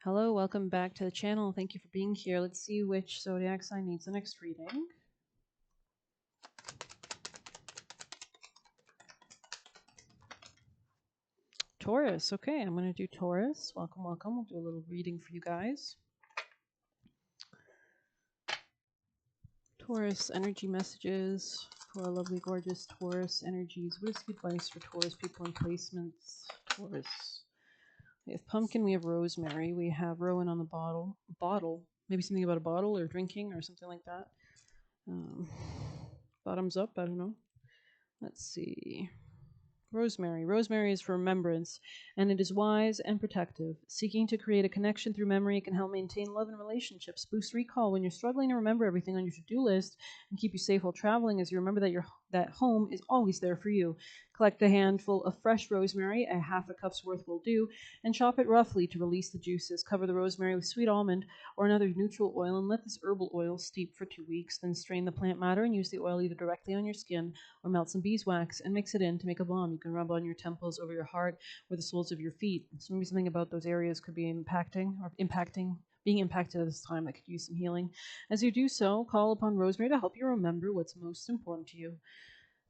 Hello, welcome back to the channel. Thank you for being here. Let's see which zodiac sign needs the next reading. Taurus. Okay, I'm going to do Taurus. Welcome, welcome. We'll do a little reading for you guys. Taurus energy messages for our lovely, gorgeous Taurus energies. What is the advice for Taurus people in placements? Taurus. We have pumpkin, we have rosemary, we have Rowan on the bottle. Maybe something about a bottle or drinking or something like that. Bottoms up, I don't know. Let's see. Rosemary. Rosemary is for remembrance, and it is wise and protective. Seeking to create a connection through memory, it can help maintain love and relationships, boost recall when you're struggling to remember everything on your to-do list, and keep you safe while traveling as you remember that home is always there for you. Collect a handful of fresh rosemary, a half a cup's worth will do, and chop it roughly to release the juices. Cover the rosemary with sweet almond or another neutral oil and let this herbal oil steep for 2 weeks. Then strain the plant matter and use the oil either directly on your skin or melt some beeswax and mix it in to make a balm. You can rub on your temples, over your heart, or the soles of your feet. So maybe something about those areas could be being impacted at this time that could use some healing. As you do so, call upon rosemary to help you remember what's most important to you.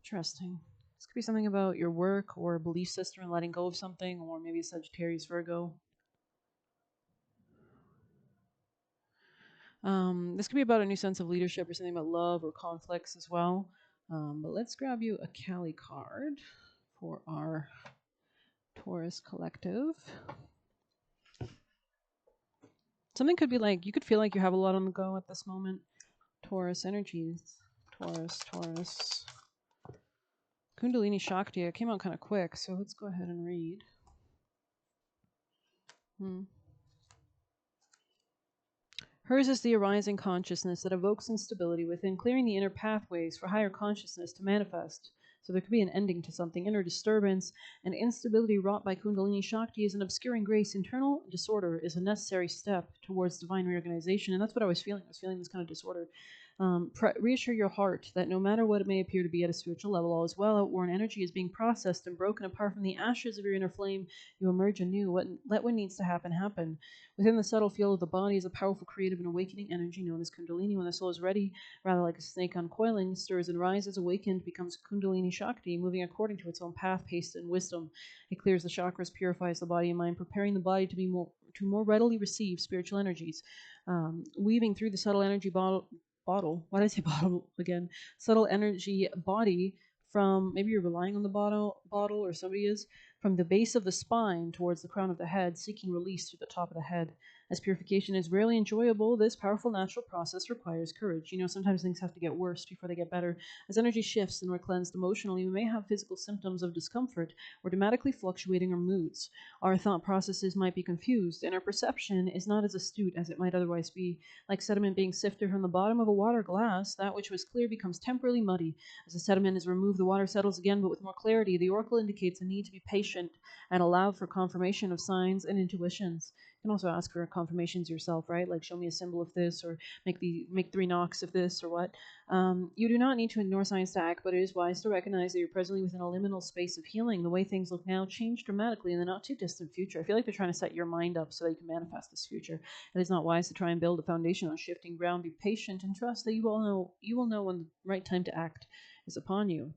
Interesting. This could be something about your work or belief system and letting go of something, or maybe a Sagittarius Virgo. This could be about a new sense of leadership or something about love or conflicts as well. But let's grab you a Kali card for our Taurus collective. Something could be like, you could feel like you have a lot on the go at this moment. Taurus energies. Taurus. Kundalini Shakti. It came out kind of quick, so let's go ahead and read. Hers is the arising consciousness that evokes instability within, clearing the inner pathways for higher consciousness to manifest. So there could be an ending to something, inner disturbance, and instability wrought by Kundalini Shakti is an obscuring grace. Internal disorder is a necessary step towards divine reorganization, and that's what I was feeling. I was feeling this kind of disorder. Reassure your heart that no matter what it may appear to be at a spiritual level, all is well. Outworn energy is being processed and broken apart from the ashes of your inner flame. You emerge anew. Let what needs to happen happen. Within the subtle field of the body is a powerful creative and awakening energy known as Kundalini. When the soul is ready, rather like a snake uncoiling, stirs and rises, awakened, becomes Kundalini Shakti, moving according to its own path, pace, and wisdom. It clears the chakras, purifies the body and mind, preparing the body to more readily receive spiritual energies. Weaving through the subtle energy bottle. Why did I say bottle again? Subtle energy body from, maybe you're relying on the bottle or somebody is, from the base of the spine towards the crown of the head, seeking release through the top of the head. As purification is rarely enjoyable, this powerful natural process requires courage. You know, sometimes things have to get worse before they get better. As energy shifts and we're cleansed emotionally, we may have physical symptoms of discomfort or dramatically fluctuating our moods. Our thought processes might be confused, and our perception is not as astute as it might otherwise be. Like sediment being sifted from the bottom of a water glass, that which was clear becomes temporarily muddy. As the sediment is removed, the water settles again, but with more clarity. The oracle indicates a need to be patient and allow for confirmation of signs and intuitions. You can also ask for confirmations yourself, right? Like, show me a symbol of this, or make 3 knocks of this, or what. You do not need to ignore signs to act, but it is wise to recognize that you're presently within a liminal space of healing. The way things look now change dramatically in the not too distant future. I feel like they're trying to set your mind up so that you can manifest this future. It is not wise to try and build a foundation on shifting ground. Be patient and trust that you will know when the right time to act is upon you.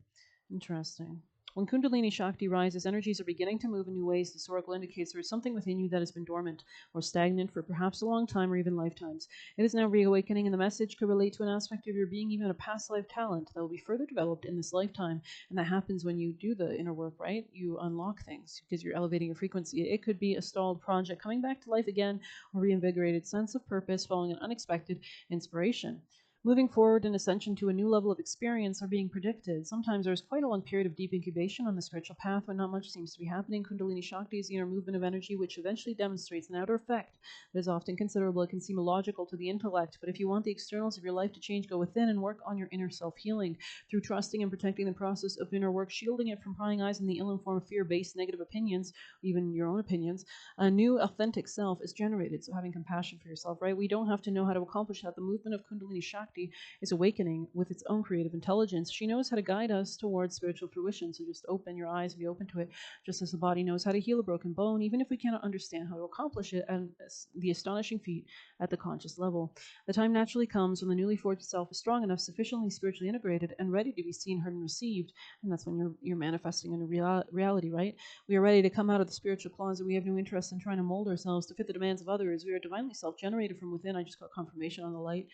Interesting. When Kundalini Shakti rises, energies are beginning to move in new ways. This oracle indicates there is something within you that has been dormant or stagnant for perhaps a long time or even lifetimes. It is now reawakening, and the message could relate to an aspect of your being, even a past life talent that will be further developed in this lifetime. And that happens when you do the inner work, right? You unlock things because you're elevating your frequency. It could be a stalled project coming back to life again, or reinvigorated sense of purpose following an unexpected inspiration. Moving forward and ascension to a new level of experience are being predicted. Sometimes there's quite a long period of deep incubation on the spiritual path when not much seems to be happening. Kundalini Shakti is the inner movement of energy which eventually demonstrates an outer effect that is often considerable. It can seem illogical to the intellect, but if you want the externals of your life to change, go within and work on your inner self-healing through trusting and protecting the process of inner work, shielding it from prying eyes and the ill-informed fear-based negative opinions, even your own opinions. A new authentic self is generated. So having compassion for yourself, right? We don't have to know how to accomplish that. The movement of Kundalini Shakti Shakti is awakening with its own creative intelligence. She knows how to guide us towards spiritual fruition. So just open your eyes and be open to it. Just as the body knows how to heal a broken bone, even if we cannot understand how to accomplish it, and the astonishing feat at the conscious level. The time naturally comes when the newly forged self is strong enough, sufficiently spiritually integrated, and ready to be seen, heard, and received. And that's when you're manifesting in a reality, right? We are ready to come out of the spiritual closet. We have no interest in trying to mold ourselves to fit the demands of others. We are divinely self-generated from within. I just got confirmation on the light.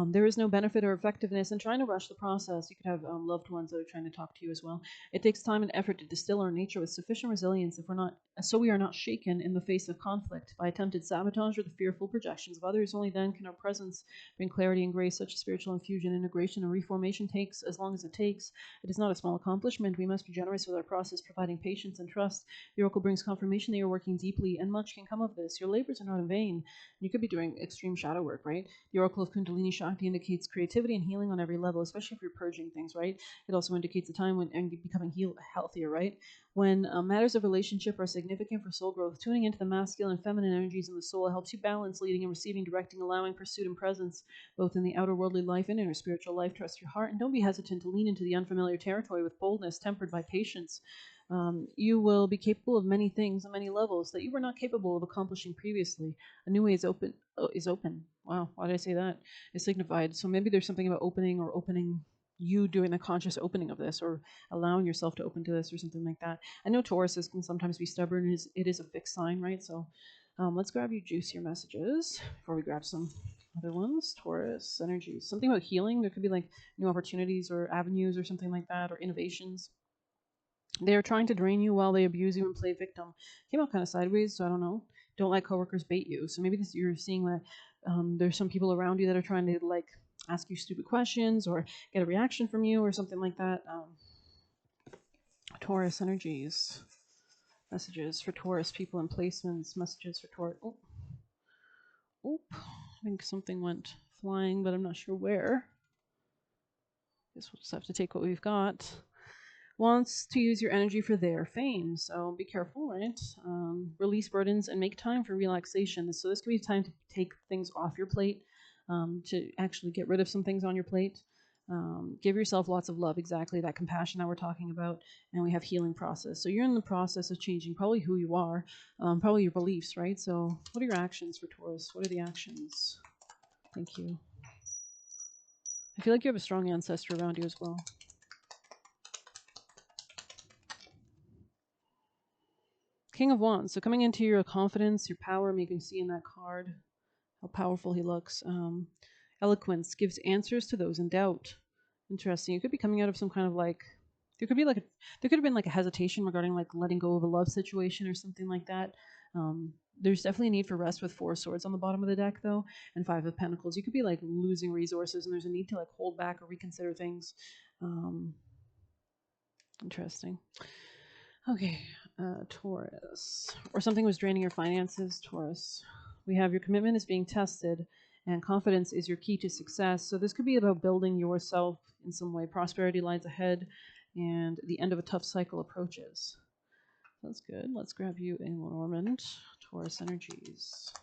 There is no benefit or effectiveness in trying to rush the process. You could have loved ones that are trying to talk to you as well. It takes time and effort to distill our nature with sufficient resilience so we are not shaken in the face of conflict by attempted sabotage or the fearful projections of others. Only then can our presence bring clarity and grace. Such spiritual infusion, integration, and reformation takes as long as it takes. It is not a small accomplishment. We must be generous with our process, providing patience and trust. The oracle brings confirmation that you're working deeply, and much can come of this. Your labors are not in vain. You could be doing extreme shadow work, right? The oracle of Kundalini Shakti indicates creativity and healing on every level, especially if you're purging things, right? It also indicates a time when and becoming healthier, right? When matters of relationship are significant for soul growth, tuning into the masculine and feminine energies in the soul helps you balance leading and receiving, directing, allowing, pursuit, and presence, both in the outer worldly life and inner spiritual life. Trust your heart and don't be hesitant to lean into the unfamiliar territory with boldness, tempered by patience. You will be capable of many things on many levels that you were not capable of accomplishing previously. A new way is open. Is open. Wow, why did I say that? Is signified. So maybe there's something about opening you doing the conscious opening of this, or allowing yourself to open to this, or something like that. I know Tauruses can sometimes be stubborn. It is a fixed sign, right? So let's grab you juicier messages before we grab some other ones. Taurus energies. Something about healing. There could be like new opportunities or avenues or something like that, or innovations. They are trying to drain you while they abuse you and play victim. Came out kind of sideways, so I don't know. Don't let coworkers bait you. So maybe you're seeing that there's some people around you that are trying to like ask you stupid questions or get a reaction from you or something like that. Taurus energies. Messages for Taurus people and placements. Messages for Taurus. Oh, I think something went flying, but I'm not sure where. Guess we'll just have to take what we've got. Wants to use your energy for their fame, so be careful, right? Release burdens and make time for relaxation. So this could be time to take things off your plate, to actually get rid of some things on your plate. Give yourself lots of love, exactly that compassion that we're talking about, and we have healing process. So you're in the process of changing probably who you are, probably your beliefs, right? So what are your actions for Taurus? What are the actions? Thank you. I feel like you have a strong ancestor around you as well. King of Wands. So coming into your confidence, your power, you can see in that card how powerful he looks. Eloquence gives answers to those in doubt. Interesting. You could be coming out of some kind of like, there could have been like a hesitation regarding like letting go of a love situation or something like that. There's definitely a need for rest with 4 swords on the bottom of the deck though, and 5 of pentacles. You could be like losing resources, and there's a need to like hold back or reconsider things. Interesting. Okay, Taurus. Or something was draining your finances, Taurus. We have your commitment is being tested, and confidence is your key to success. So this could be about building yourself in some way. Prosperity lies ahead, and the end of a tough cycle approaches. That's good. Let's grab you a Lenormand. Taurus energies.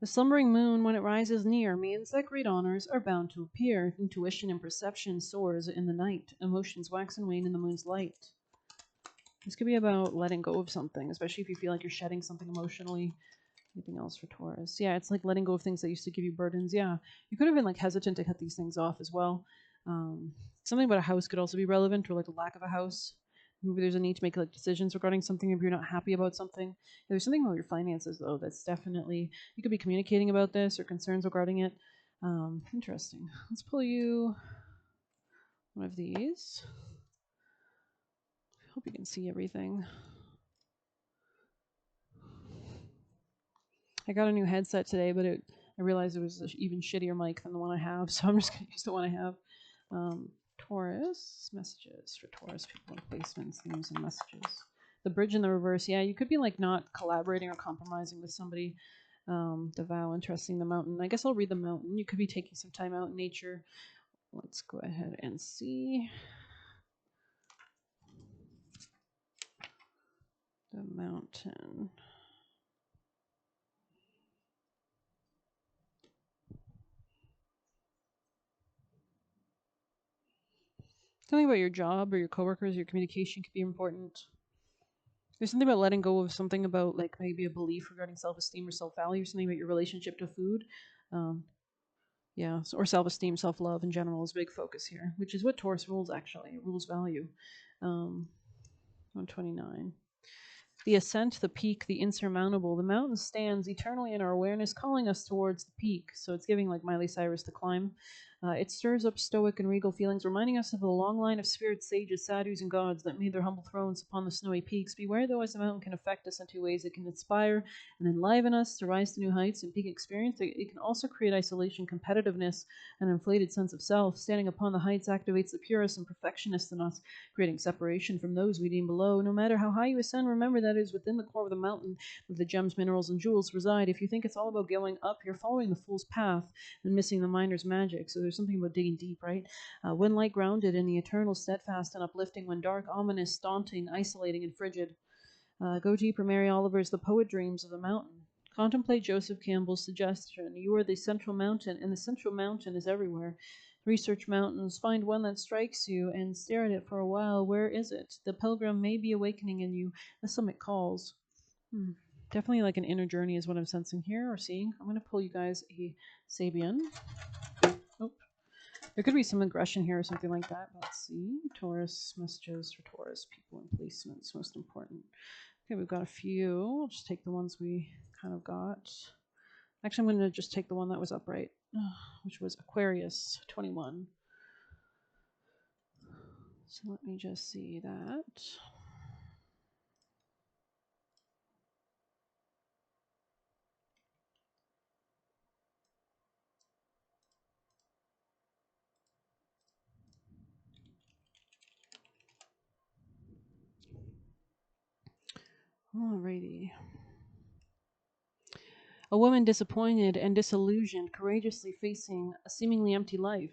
The slumbering moon, when it rises near, means that great honors are bound to appear. Intuition and perception soars in the night. Emotions wax and wane in the moon's light. This could be about letting go of something, especially if you feel like you're shedding something emotionally. Anything else for Taurus? Yeah, it's like letting go of things that used to give you burdens. Yeah, you could have been like hesitant to cut these things off as well. Something about a house could also be relevant, or like a lack of a house. Maybe there's a need to make like decisions regarding something if you're not happy about something. There's something about your finances though that's definitely, you could be communicating about this or concerns regarding it. Interesting. Let's pull you one of these. Hope you can see everything. I got a new headset today, but I realized it was an even shittier mic than the one I have, so I'm just going to use the one I have. Taurus, messages for Taurus people and placements, themes, and messages. The bridge in the reverse, yeah, you could be like not collaborating or compromising with somebody. The vow, interesting, the mountain. I guess I'll read the mountain. You could be taking some time out in nature. Let's go ahead and see. The mountain. Something about your job or your coworkers, your communication could be important. There's something about letting go of something about like maybe a belief regarding self-esteem or self-value, something about your relationship to food. Um, yeah, or self-esteem, self-love in general is a big focus here, which is what Taurus rules actually. It rules value. Um, 129. The ascent, the peak, the insurmountable. The mountain stands eternally in our awareness, calling us towards the peak. So it's giving like Miley Cyrus the climb. It stirs up stoic and regal feelings, reminding us of the long line of spirits, sages, sadhus, and gods that made their humble thrones upon the snowy peaks. Beware, though, as the mountain can affect us in two ways. It can inspire and enliven us to rise to new heights and peak experience. It can also create isolation, competitiveness, and an inflated sense of self. Standing upon the heights activates the purest and perfectionist in us, creating separation from those we deem below. No matter how high you ascend, remember that it is within the core of the mountain that the gems, minerals, and jewels reside. If you think it's all about going up, you're following the fool's path and missing the miner's magic. So there's something about digging deep, right? When light grounded in the eternal, steadfast, and uplifting, when dark, ominous, daunting, isolating, and frigid. Go deeper, Mary Oliver's The Poet Dreams of the Mountain. Contemplate Joseph Campbell's suggestion. You are the central mountain, and the central mountain is everywhere. Research mountains, find one that strikes you, and stare at it for a while. Where is it? The pilgrim may be awakening in you. The summit calls. Hmm. Definitely like an inner journey is what I'm sensing here or seeing. I'm going to pull you guys a Sabian. Oh, there could be some aggression here or something like that. Let's see. Taurus messages for Taurus people and placements, most important. Okay, we've got a few. I'll just take the ones we kind of got. Actually, I'm going to just take the one that was upright, which was Aquarius 21. So let me just see that. Alrighty. A woman disappointed and disillusioned, courageously facing a seemingly empty life.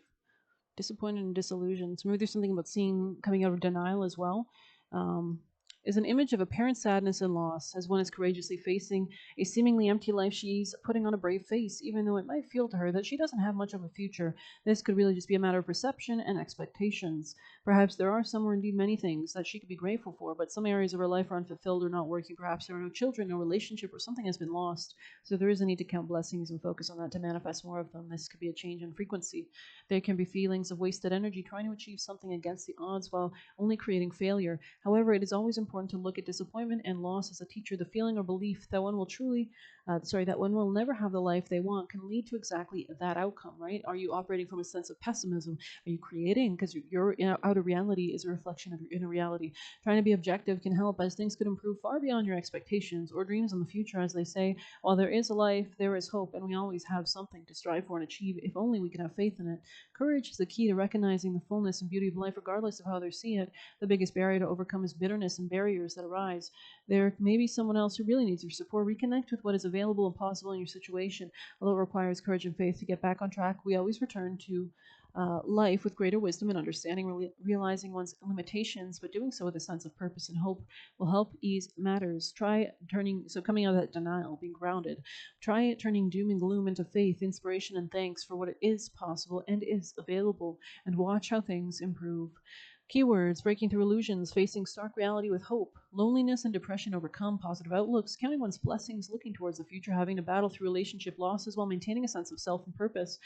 Disappointed and disillusioned. So maybe there's something about seeing coming out of denial as well. Um, is an image of apparent sadness and loss as one is courageously facing a seemingly empty life. She's putting on a brave face, even though it might feel to her that she doesn't have much of a future. This could really just be a matter of perception and expectations. Perhaps there are some or indeed many things that she could be grateful for, but some areas of her life are unfulfilled or not working. Perhaps there are no children, no relationship, or something has been lost. So there is a need to count blessings and focus on that to manifest more of them. This could be a change in frequency. There can be feelings of wasted energy trying to achieve something against the odds while only creating failure. However, it is always important to look at disappointment and loss as a teacher. The feeling or belief that one will that one will never have the life they want can lead to exactly that outcome, right? Are you operating from a sense of pessimism? Are you creating? Because your outer reality is a reflection of your inner reality. Trying to be objective can help, as things could improve far beyond your expectations or dreams in the future. As they say, while there is a life, there is hope, and we always have something to strive for and achieve if only we can have faith in it. Courage is the key to recognizing the fullness and beauty of life, regardless of how others see it. The biggest barrier to overcome is bitterness and barriers that arise. There may be someone else who really needs your support. Reconnect with what is available and possible in your situation. Although it requires courage and faith to get back on track, we always return to life with greater wisdom and understanding, realizing one's limitations, but doing so with a sense of purpose and hope will help ease matters. Coming out of that denial, being grounded, try turning doom and gloom into faith, inspiration, and thanks for what is possible and is available, and watch how things improve. Keywords: breaking through illusions, facing stark reality with hope, loneliness and depression overcome, positive outlooks, counting one's blessings, looking towards the future, having to battle through relationship losses while maintaining a sense of self and purpose,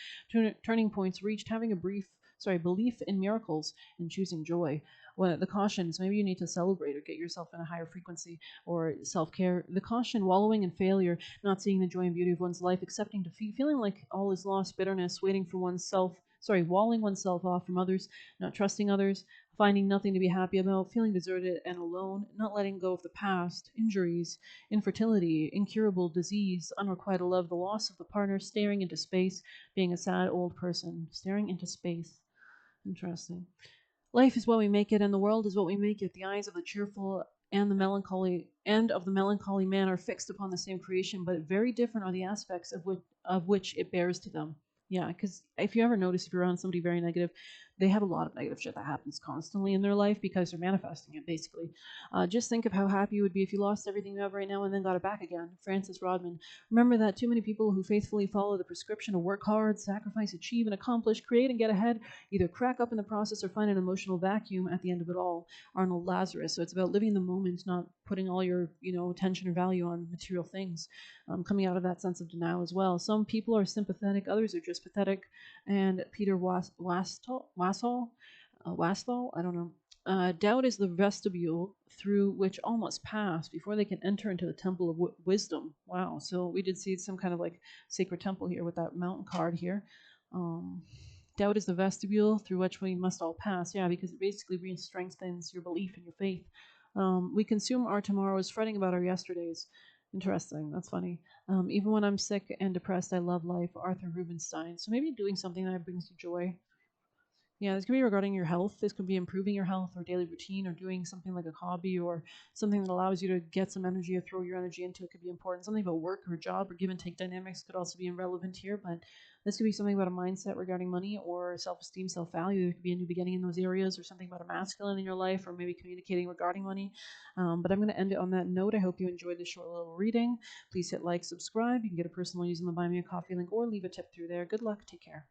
turning points reached, having a belief in miracles, and choosing joy. Well, the cautions: maybe you need to celebrate or get yourself in a higher frequency or self care. The caution: wallowing in failure, not seeing the joy and beauty of one's life, accepting defeat, feeling like all is lost, bitterness, waiting for walling oneself off from others, not trusting others, finding nothing to be happy about, feeling deserted and alone, not letting go of the past, injuries, infertility, incurable disease, unrequited love, the loss of the partner, staring into space, being a sad old person, staring into space. Interesting. Life is what we make it, and the world is what we make it. The eyes of the cheerful and the melancholy man are fixed upon the same creation, but very different are the aspects of which it bears to them. Yeah, because if you ever notice, if you're around somebody very negative, they have a lot of negative shit that happens constantly in their life because they're manifesting it basically. Just think of how happy you would be if you lost everything you have right now and then got it back again. Francis Rodman. Remember that too many people who faithfully follow the prescription to work hard, sacrifice, achieve, and accomplish, create, and get ahead either crack up in the process or find an emotional vacuum at the end of it all. Arnold Lazarus. So it's about living the moment, not putting all your attention or value on material things. Coming out of that sense of denial as well. Some people are sympathetic, others are just pathetic. And Peter Wastall, I don't know. Doubt is the vestibule through which all must pass before they can enter into the temple of wisdom. Wow. So we did see some kind of like sacred temple here with that mountain card here. Um, Doubt is the vestibule through which we must all pass. Yeah, because it basically strengthens your belief in your faith. We consume our tomorrows, fretting about our yesterdays. Interesting. That's funny. Even when I'm sick and depressed, I love life. Arthur Rubinstein. So maybe doing something that brings you joy. Yeah, this could be regarding your health. This could be improving your health or daily routine or doing something like a hobby or something that allows you to get some energy or throw your energy into it could be important. Something about work or job or give and take dynamics could also be relevant here, but this could be something about a mindset regarding money or self esteem, self value. There could be a new beginning in those areas or something about a masculine in your life or maybe communicating regarding money. But I'm going to end it on that note. I hope you enjoyed this short little reading. Please hit like, subscribe. You can get a personal using the Buy Me a Coffee link or leave a tip through there. Good luck. Take care.